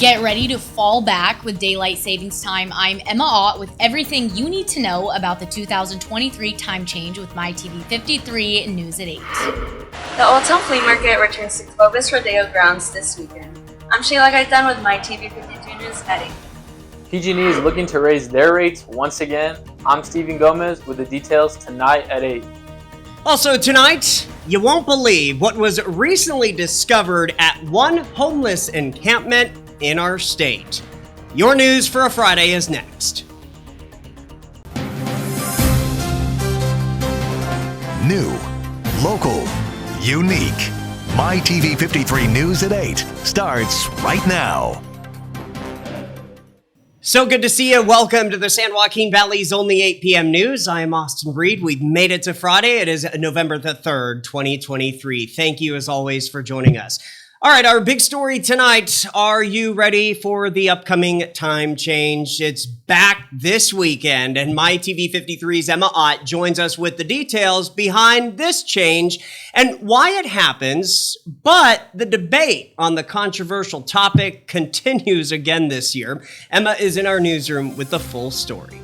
Get ready to fall back with daylight savings time. I'm Emma Ott with everything you need to know about the 2023 time change with MyTV53 News at 8. The Old Town Flea Market returns to Clovis Rodeo grounds this weekend. I'm Shayla Gaitan with MyTV53 News at 8. PG&E is looking to raise their rates once again. I'm Steven Gomez with the details tonight at 8. Also tonight, you won't believe what was recently discovered at one homeless encampment in our state. Your news for a Friday is next. New, local, unique. MyTV53 News at 8 starts right now. So good to see you. Welcome to the San Joaquin Valley's only 8 p.m. news. I am Austin Reed. We've made it to Friday. It is November the 3rd, 2023. Thank you, as always, for joining us. All right, our big story tonight. Are you ready for the upcoming time change? It's back this weekend, and MyTV53's Emma Ott joins us with the details behind this change and why it happens. But the debate on the controversial topic continues again this year. Emma is in our newsroom with the full story.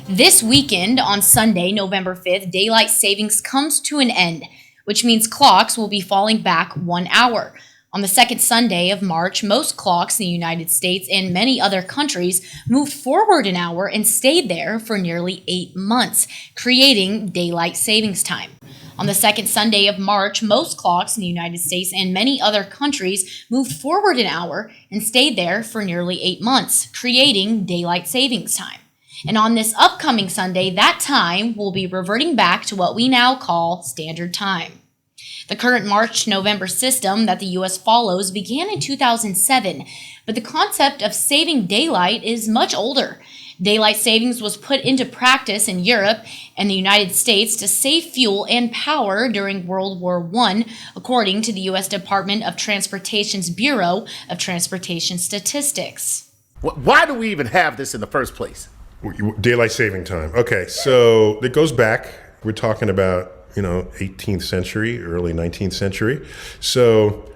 This weekend, on Sunday, November 5th, daylight savings comes to an end, which means clocks will be falling back 1 hour. On the second Sunday of March, most clocks in the United States and many other countries moved forward an hour and stayed there for nearly 8 months, creating daylight savings time. On the second Sunday of March, most clocks in the United States and many other countries moved forward an hour and stayed there for nearly 8 months, creating daylight savings time. And on this upcoming Sunday, that time will be reverting back to what we now call standard time. The current March-November system that the U.S. follows began in 2007, but the concept of saving daylight is much older. Daylight savings was put into practice in Europe and the United States to save fuel and power during World War I, according to the U.S. Department of Transportation's Bureau of Transportation Statistics. Why do we even have this in the first place? Daylight saving time. Okay, so it goes back. We're talking about 18th century, early 19th century. So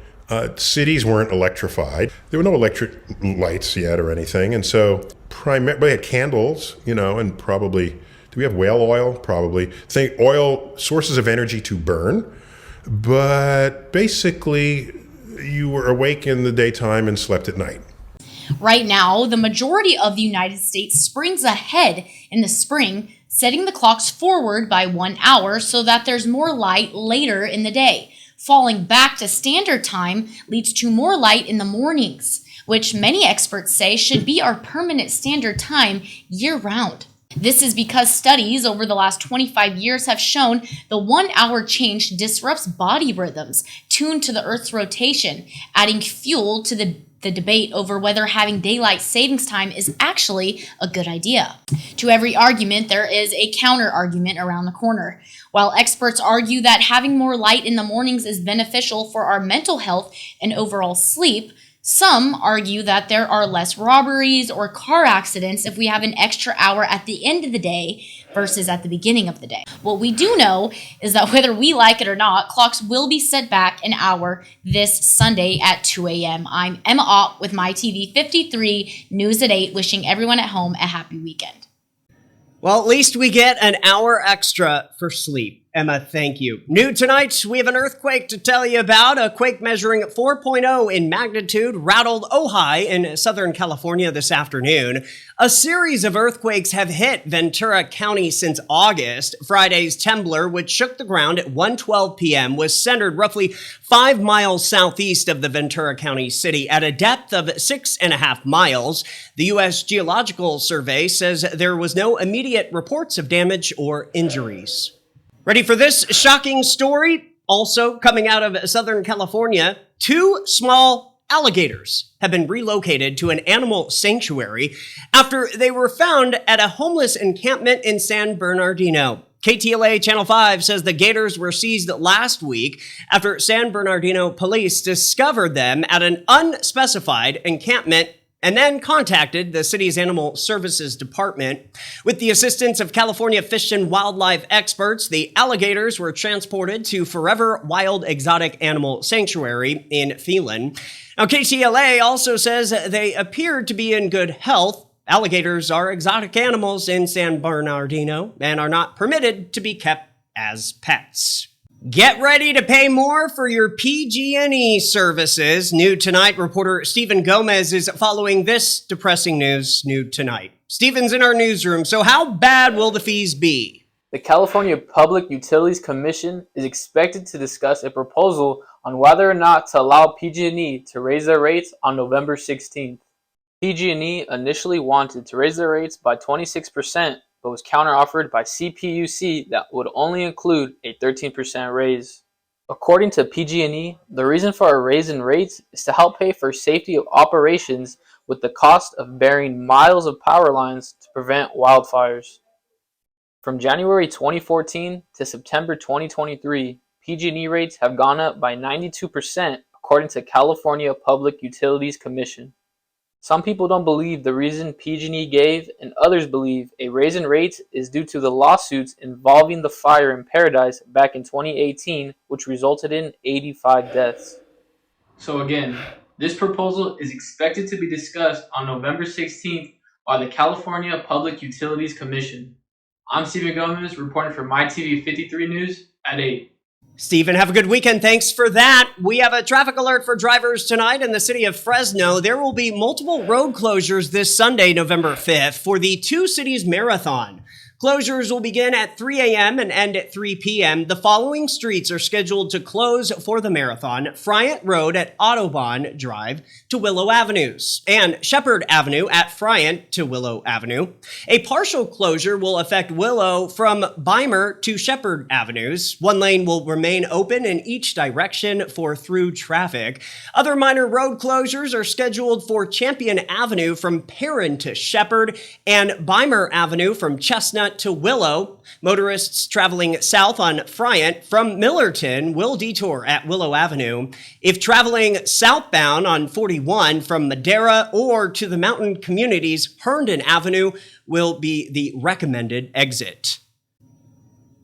cities weren't electrified. There were no electric lights yet or anything. And so we had candles, and probably, do we have whale oil? Probably. Think oil, sources of energy to burn. But basically, you were awake in the daytime and slept at night. Right now, the majority of the United States springs ahead in the spring, setting the clocks forward by 1 hour so that there's more light later in the day. Falling back to standard time leads to more light in the mornings, which many experts say should be our permanent standard time year-round. This is because studies over the last 25 years have shown the 1 hour change disrupts body rhythms tuned to the Earth's rotation, adding fuel to the debate over whether having daylight savings time is actually a good idea. To every argument, there is a counter-argument around the corner. While experts argue that having more light in the mornings is beneficial for our mental health and overall sleep, some argue that there are less robberies or car accidents if we have an extra hour at the end of the day versus at the beginning of the day. What we do know is that whether we like it or not, clocks will be set back an hour this Sunday at 2 a.m. I'm Emma Ott with MyTV53 News at 8, wishing everyone at home a happy weekend. Well, at least we get an hour extra for sleep. Emma, thank you. New tonight, we have an earthquake to tell you about. A quake measuring 4.0 in magnitude rattled Ojai in Southern California this afternoon. A series of earthquakes have hit Ventura County since August. Friday's Temblor, which shook the ground at 1:12 p.m., was centered roughly 5 miles southeast of the Ventura County city at a depth of 6.5 miles. The U.S. Geological Survey says there was no immediate reports of damage or injuries. Ready for this shocking story? Also coming out of Southern California, 2 small alligators have been relocated to an animal sanctuary after they were found at a homeless encampment in San Bernardino. KTLA Channel 5 says the gators were seized last week after San Bernardino police discovered them at an unspecified encampment and then contacted the city's Animal Services Department. With the assistance of California fish and wildlife experts, the alligators were transported to Forever Wild Exotic Animal Sanctuary in Phelan. Now, KTLA also says they appeared to be in good health. Alligators are exotic animals in San Bernardino and are not permitted to be kept as pets. Get ready to pay more for your PG&E services. New Tonight reporter Stephen Gomez is following this depressing news. New Tonight. Stephen's in our newsroom, so how bad will the fees be? The California Public Utilities Commission is expected to discuss a proposal on whether or not to allow PG&E to raise their rates on November 16th. PG&E initially wanted to raise their rates by 26%, but was counteroffered by CPUC that would only include a 13% raise. According to PG&E, the reason for a raise in rates is to help pay for safety of operations with the cost of burying miles of power lines to prevent wildfires. From January 2014 to September 2023, PG&E rates have gone up by 92% according to California Public Utilities Commission. Some people don't believe the reason PG&E gave, and others believe a raise in rates is due to the lawsuits involving the fire in Paradise back in 2018, which resulted in 85 deaths. So again, this proposal is expected to be discussed on November 16th by the California Public Utilities Commission. I'm Stephen Gomez, reporting for MyTV53 News at 8. Stephen, have a good weekend. Thanks for that. We have a traffic alert for drivers tonight in the city of Fresno. There will be multiple road closures this Sunday, November 5th, for the Two Cities Marathon. Closures will begin at 3 a.m. and end at 3 p.m. The following streets are scheduled to close for the marathon: Friant Road at Audubon Drive to Willow Avenues, and Shepherd Avenue at Friant to Willow Avenue. A partial closure will affect Willow from Beimer to Shepherd Avenues. One lane will remain open in each direction for through traffic. Other minor road closures are scheduled for Champion Avenue from Perrin to Shepherd and Beimer Avenue from Chestnut to Willow. Motorists traveling south on Friant from Millerton will detour at Willow Avenue. If traveling southbound on 41 from Madera or to the mountain communities, Herndon Avenue will be the recommended exit.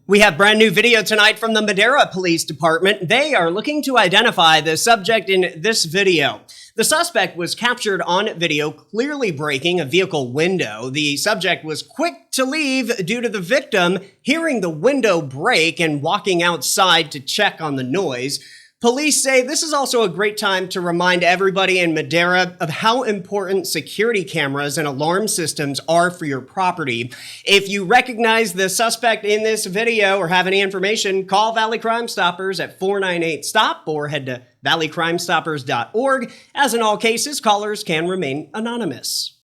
We have brand new video tonight from the Madera Police Department. They are looking to identify the subject in this video. The suspect was captured on video clearly breaking a vehicle window. The subject was quick to leave due to the victim hearing the window break and walking outside to check on the noise. Police say this is also a great time to remind everybody in Madera of how important security cameras and alarm systems are for your property. If you recognize the suspect in this video or have any information, call Valley Crime Stoppers at 498-STOP or head to valleycrimestoppers.org. As in all cases, callers can remain anonymous.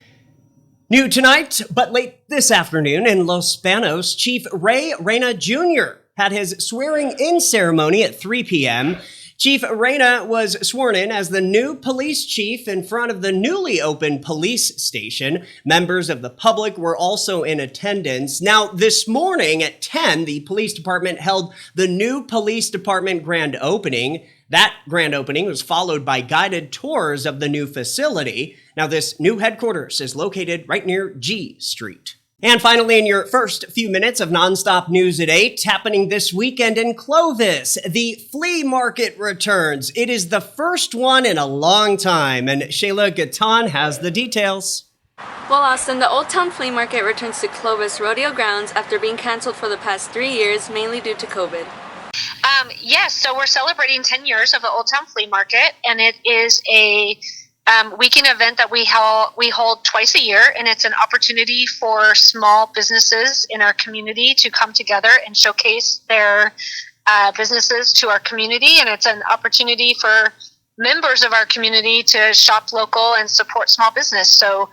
New tonight, but late this afternoon in Los Banos, Chief Ray Reyna Jr. had his swearing-in ceremony at 3 p.m. Chief Reyna was sworn in as the new police chief in front of the newly opened police station. Members of the public were also in attendance. Now, this morning at 10, the police department held the new police department grand opening. That grand opening was followed by guided tours of the new facility. Now, this new headquarters is located right near G Street. And finally, in your first few minutes of nonstop news at 8, happening this weekend in Clovis, the flea market returns. It is the first one in a long time, and Shayla Gatan has the details. Well, Austin, the Old Town Flea Market returns to Clovis Rodeo Grounds after being canceled for the past 3 years, mainly due to COVID. Yes, so we're celebrating 10 years of the Old Town Flea Market, and it is a weekend event that we hold twice a year, and it's an opportunity for small businesses in our community to come together and showcase their businesses to our community, and it's an opportunity for members of our community to shop local and support small business. So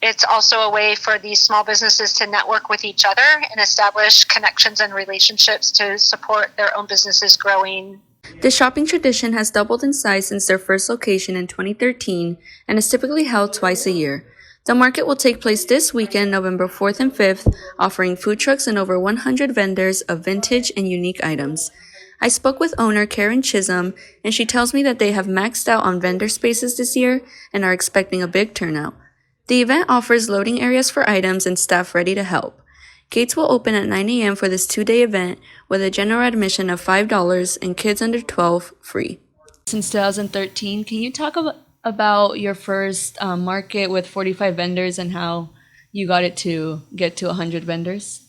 it's also a way for these small businesses to network with each other and establish connections and relationships to support their own businesses growing. The shopping tradition has doubled in size since their first location in 2013 and is typically held twice a year. The market will take place this weekend, November 4th and 5th, offering food trucks and over 100 vendors of vintage and unique items. I spoke with owner Karen Chisholm, and she tells me that they have maxed out on vendor spaces this year and are expecting a big turnout. The event offers loading areas for items and staff ready to help. Gates will open at 9 a.m. for this two-day event with a general admission of $5 and kids under 12 free. Since 2013, can you talk about your first market with 45 vendors and how you got it to get to 100 vendors?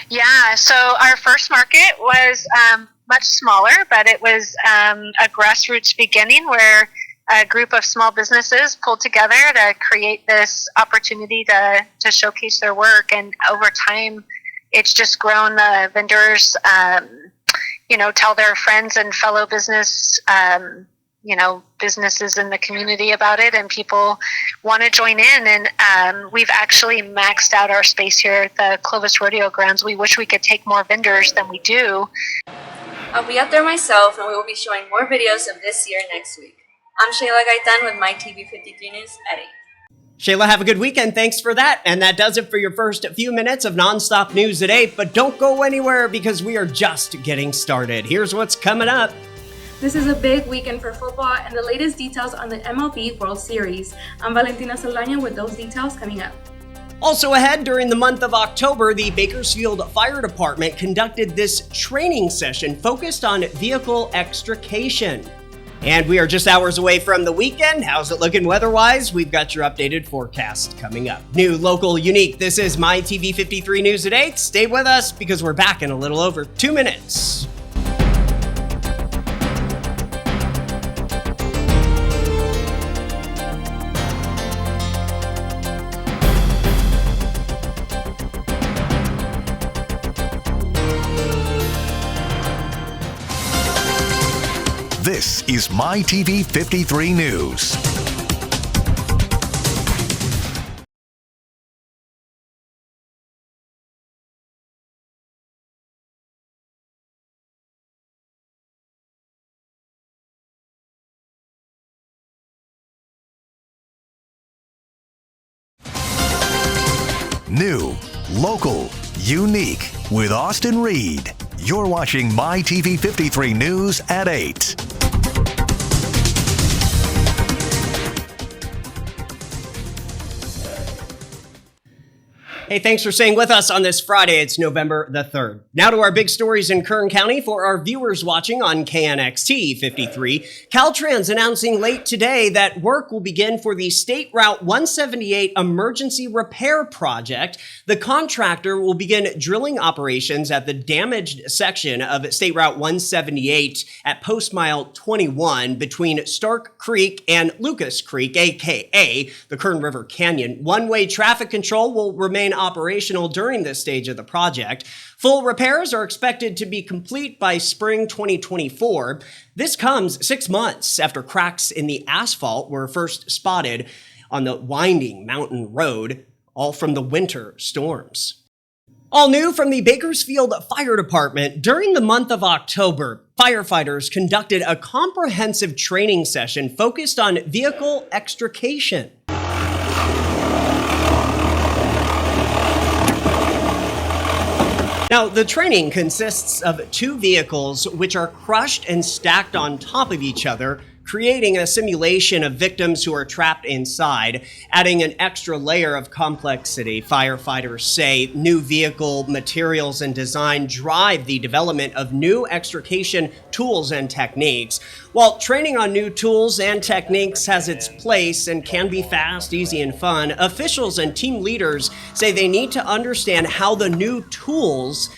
Yeah, so our first market was much smaller, but it was a grassroots beginning where a group of small businesses pulled together to create this opportunity to showcase their work. And over time, it's just grown. The vendors, tell their friends and fellow businesses in the community about it, and people want to join in. And we've actually maxed out our space here at the Clovis Rodeo Grounds. We wish we could take more vendors than we do. I'll be out there myself, and we will be showing more videos of this year next week. I'm Shayla Gaitan with MyTV53 News at 8. Shayla, have a good weekend. Thanks for that. And that does it for your first few minutes of nonstop news at 8. But don't go anywhere because we are just getting started. Here's what's coming up. This is a big weekend for football and the latest details on the MLB World Series. I'm Valentina Saldaña with those details coming up. Also ahead, during the month of October, the Bakersfield Fire Department conducted this training session focused on vehicle extrication. And we are just hours away from the weekend. How's it looking weather-wise? We've got your updated forecast coming up. New, local, unique. This is MyTV53 News at 8. Stay with us because we're back in a little over 2 minutes. This is MyTV53 News. New, local, unique with Austin Reed. You're watching MyTV53 News at 8. Hey, thanks for staying with us on this Friday. It's November the 3rd. Now to our big stories in Kern County for our viewers watching on KNXT 53. Caltrans announcing late today that work will begin for the State Route 178 emergency repair project. The contractor will begin drilling operations at the damaged section of State Route 178 at Post Mile 21 between Stark Creek and Lucas Creek, aka the Kern River Canyon. One-way traffic control will remain operational during this stage of the project. Full repairs are expected to be complete by spring 2024. This comes 6 months after cracks in the asphalt were first spotted on the winding mountain road, all from the winter storms. All new from the Bakersfield Fire Department, during the month of October, firefighters conducted a comprehensive training session focused on vehicle extrication. Now, the training consists of two vehicles which are crushed and stacked on top of each other, creating a simulation of victims who are trapped inside, adding an extra layer of complexity. Firefighters say new vehicle materials and design drive the development of new extrication tools and techniques. While training on new tools and techniques has its place and can be fast, easy, and fun, officials and team leaders say they need to understand how the new tools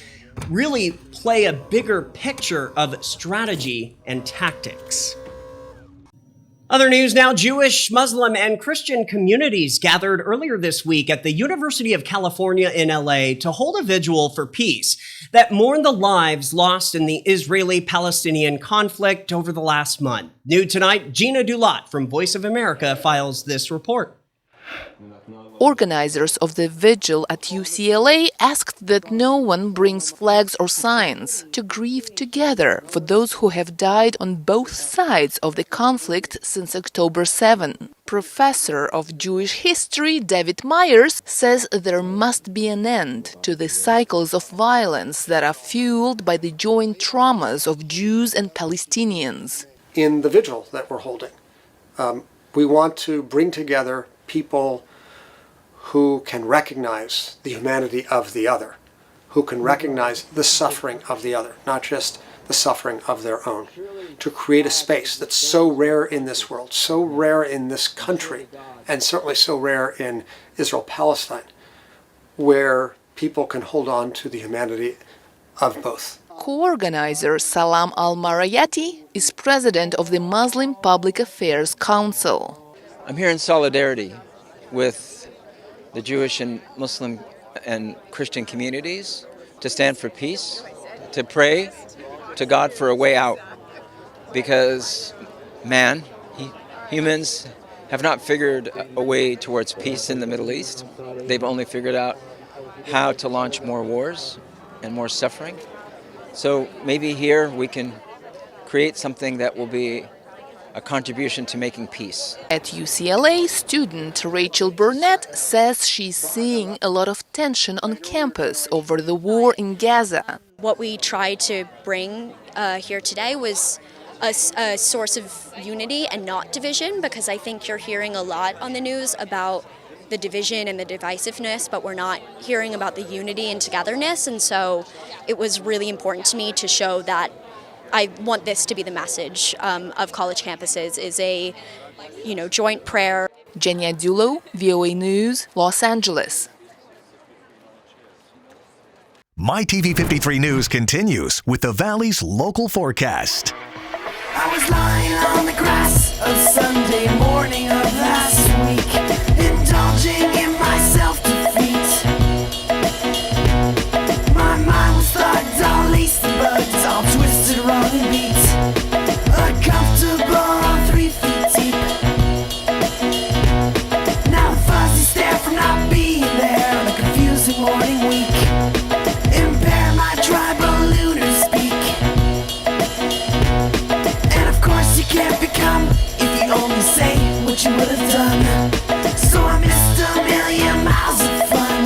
really play a bigger picture of strategy and tactics. Other news now, Jewish, Muslim, and Christian communities gathered earlier this week at the University of California in LA to hold a vigil for peace that mourned the lives lost in the Israeli-Palestinian conflict over the last month. New tonight, Gina Dulot from Voice of America files this report. Organizers of the vigil at UCLA asked that no one brings flags or signs to grieve together for those who have died on both sides of the conflict since October 7. Professor of Jewish history David Myers says there must be an end to the cycles of violence that are fueled by the joint traumas of Jews and Palestinians. In the vigil that we're holding, we want to bring together people who can recognize the humanity of the other, who can recognize the suffering of the other, not just the suffering of their own, to create a space that's so rare in this world, so rare in this country, and certainly so rare in Israel-Palestine, where people can hold on to the humanity of both. Co-organizer Salam Al-Marayati is president of the Muslim Public Affairs Council. I'm here in solidarity with the Jewish and Muslim and Christian communities to stand for peace, to pray to God for a way out. Because humans have not figured a way towards peace in the Middle East. They've only figured out how to launch more wars and more suffering. So maybe here we can create something that will be a contribution to making peace. At UCLA, student Rachel Burnett says she's seeing a lot of tension on campus over the war in Gaza. What we tried to bring here today was a source of unity and not division, because I think you're hearing a lot on the news about the division and the divisiveness, but we're not hearing about the unity and togetherness. And so it was really important to me to show that I want this to be the message of college campuses, is a joint prayer. Jenya Dulo, VOA News, Los Angeles. MyTV53 News continues with the Valley's local forecast. I was lying on the grass of Sunday morning of last week, indulging in my self-defeat. My mind was thugged, all laced and bugged, all twisted, wrong and beat. Uncomfortable, 3 feet deep. Now the fuzzy stare from not being there on a confusing morning week. Impair my tribal lunar speak. And of course you can't become if you only say what you would have done. So I missed a million miles of fun.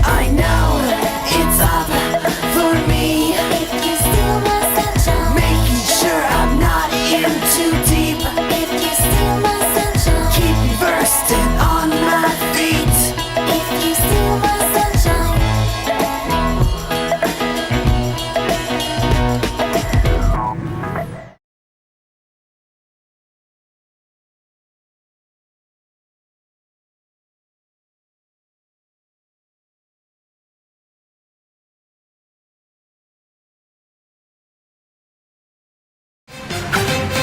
I know it's up for me, if you steal my sunshine, making sure I'm not in too deep. If you steal my sunshine, keep me versed and on my feet. If you steal my sunshine.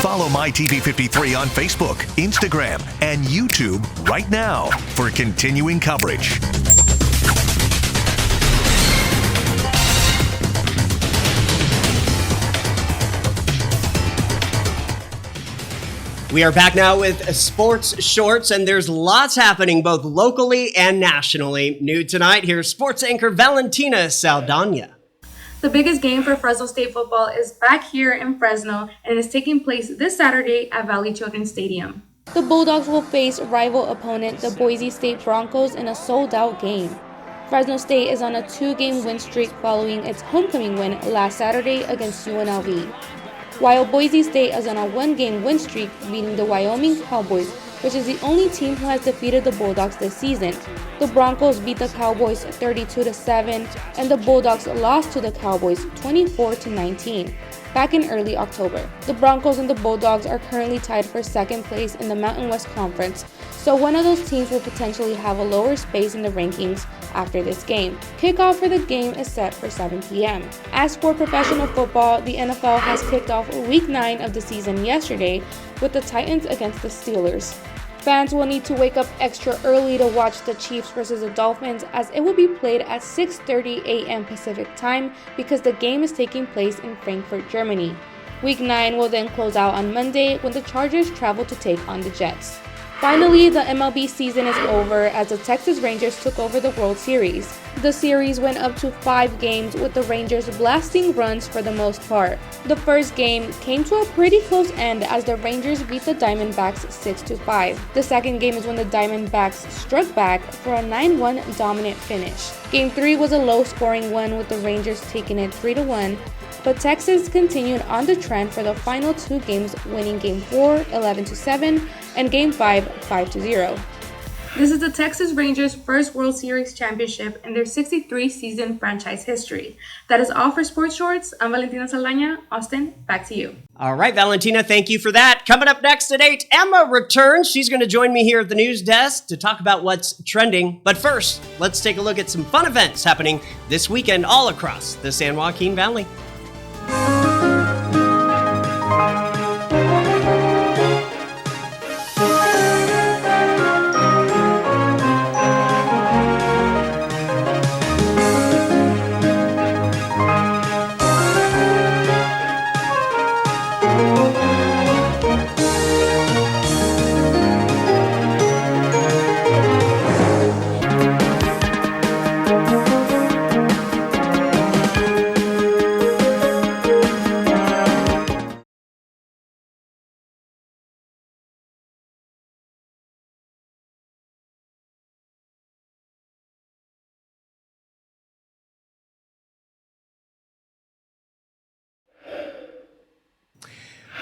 Follow MyTV53 on Facebook, Instagram, and YouTube right now for continuing coverage. We are back now with Sports Shorts, and there's lots happening both locally and nationally. New tonight, here's sports anchor Valentina Saldana. The biggest game for Fresno State football is back here in Fresno and is taking place this Saturday at Valley Children's Stadium. The Bulldogs will face rival opponent, the Boise State Broncos, in a sold-out game. Fresno State is on a 2-game win streak following its homecoming win last Saturday against UNLV, while Boise State is on a 1-game win streak, beating the Wyoming Cowboys, which is the only team who has defeated the Bulldogs this season. The Broncos beat the Cowboys 32-7, and the Bulldogs lost to the Cowboys 24-19 back in early October. The Broncos and the Bulldogs are currently tied for second place in the Mountain West Conference, so one of those teams will potentially have a lower space in the rankings after this game. Kickoff for the game is set for 7 p.m. As for professional football, the NFL has kicked off Week 9 of the season yesterday with the Titans against the Steelers. Fans will need to wake up extra early to watch the Chiefs versus the Dolphins, as it will be played at 6:30 a.m. Pacific time because the game is taking place in Frankfurt, Germany. Week 9 will then close out on Monday when the Chargers travel to take on the Jets. Finally, the MLB season is over as the Texas Rangers took over the World Series. The series went up to 5 games with the Rangers blasting runs for the most part. The first game came to a pretty close end as the Rangers beat the Diamondbacks 6-5. The second game is when the Diamondbacks struck back for a 9-1 dominant finish. Game 3 was a low-scoring one with the Rangers taking it 3-1, but Texas continued on the trend for the final 2 games, winning Game 4 11-7 and Game 5 5-0. This is the Texas Rangers' first World Series championship in their 63-season franchise history. That is all for Sports Shorts. I'm Valentina Saldaña. Austin, back to you. All right, Valentina, thank you for that. Coming up next at 8, Emma returns. She's going to join me here at the news desk to talk about what's trending. But first, let's take a look at some fun events happening this weekend all across the San Joaquin Valley.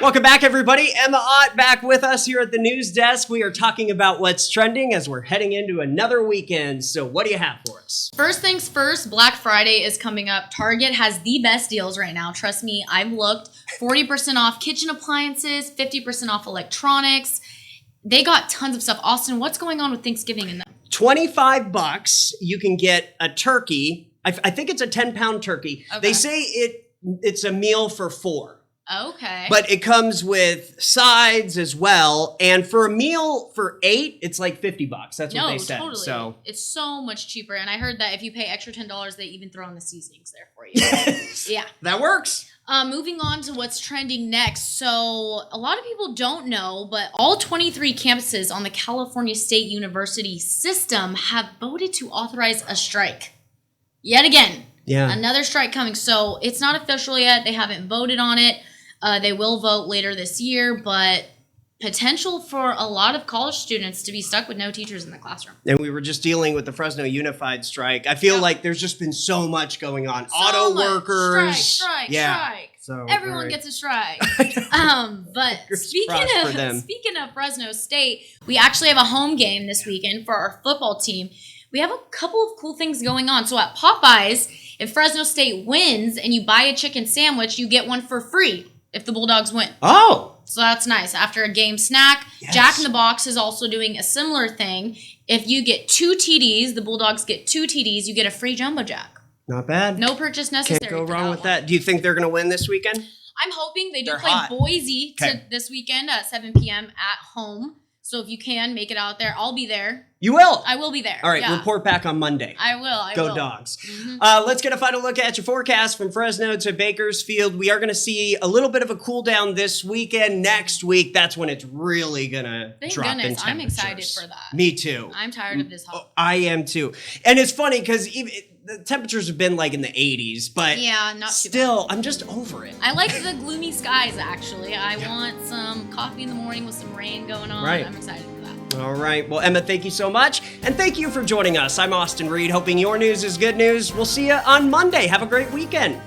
Welcome back, everybody. Emma Ott back with us here at the news desk. We are talking about what's trending as we're heading into another weekend. So what do you have for us? First things first, Black Friday is coming up. Target has the best deals right now. Trust me, I've looked. 40% off kitchen appliances, 50% off electronics. They got tons of stuff. Austin, what's going on with Thanksgiving in them? $25, you can get a turkey. I think it's a 10-pound turkey. Okay. They say it's a meal for 4. Okay. But it comes with sides as well. And for a meal for 8, it's like $50. That's what they said. Totally. So it's so much cheaper. And I heard that if you pay extra $10, they even throw in the seasonings there for you. Yeah. That works. Moving on to what's trending next. So a lot of people don't know, but all 23 campuses on the California State University system have voted to authorize a strike. Yet again. Yeah. Another strike coming. So it's not official yet. They haven't voted on it. They will vote later this year, but potential for a lot of college students to be stuck with no teachers in the classroom. And we were just dealing with the Fresno Unified strike. I feel like there's just been so much going on. Auto workers. Strike. So everyone gets a strike. But speaking of Fresno State, we actually have a home game this weekend for our football team. We have a couple of cool things going on. So at Popeyes, if Fresno State wins and you buy a chicken sandwich, you get one for free if the Bulldogs win. Oh! So that's nice. After a game snack, yes. Jack in the Box is also doing a similar thing. If you get 2 TDs, the Bulldogs get 2 TDs, you get a free Jumbo Jack. Not bad. No purchase necessary. Can't go wrong with that. Do you think they're going to win this weekend? I'm hoping. They do They're play hot. Boise this weekend at 7 p.m. at home. So if you can, make it out there. I'll be there. You will? I will be there. All right, report back on Monday. I will. Go Dogs. Mm-hmm. Let's get a final look at your forecast from Fresno to Bakersfield. We are going to see a little bit of a cool down this weekend. Next week, that's when it's really going to drop in temperatures. I'm excited for that. Me too. I'm tired of this hot. I am too. And it's funny because the temperatures have been like in the 80s, but not still, I'm just over it. I like the gloomy skies, actually. I want some coffee in the morning with some rain going on. Right. I'm excited for that. All right. Well, Emma, thank you so much. And thank you for joining us. I'm Austin Reed, hoping your news is good news. We'll see you on Monday. Have a great weekend.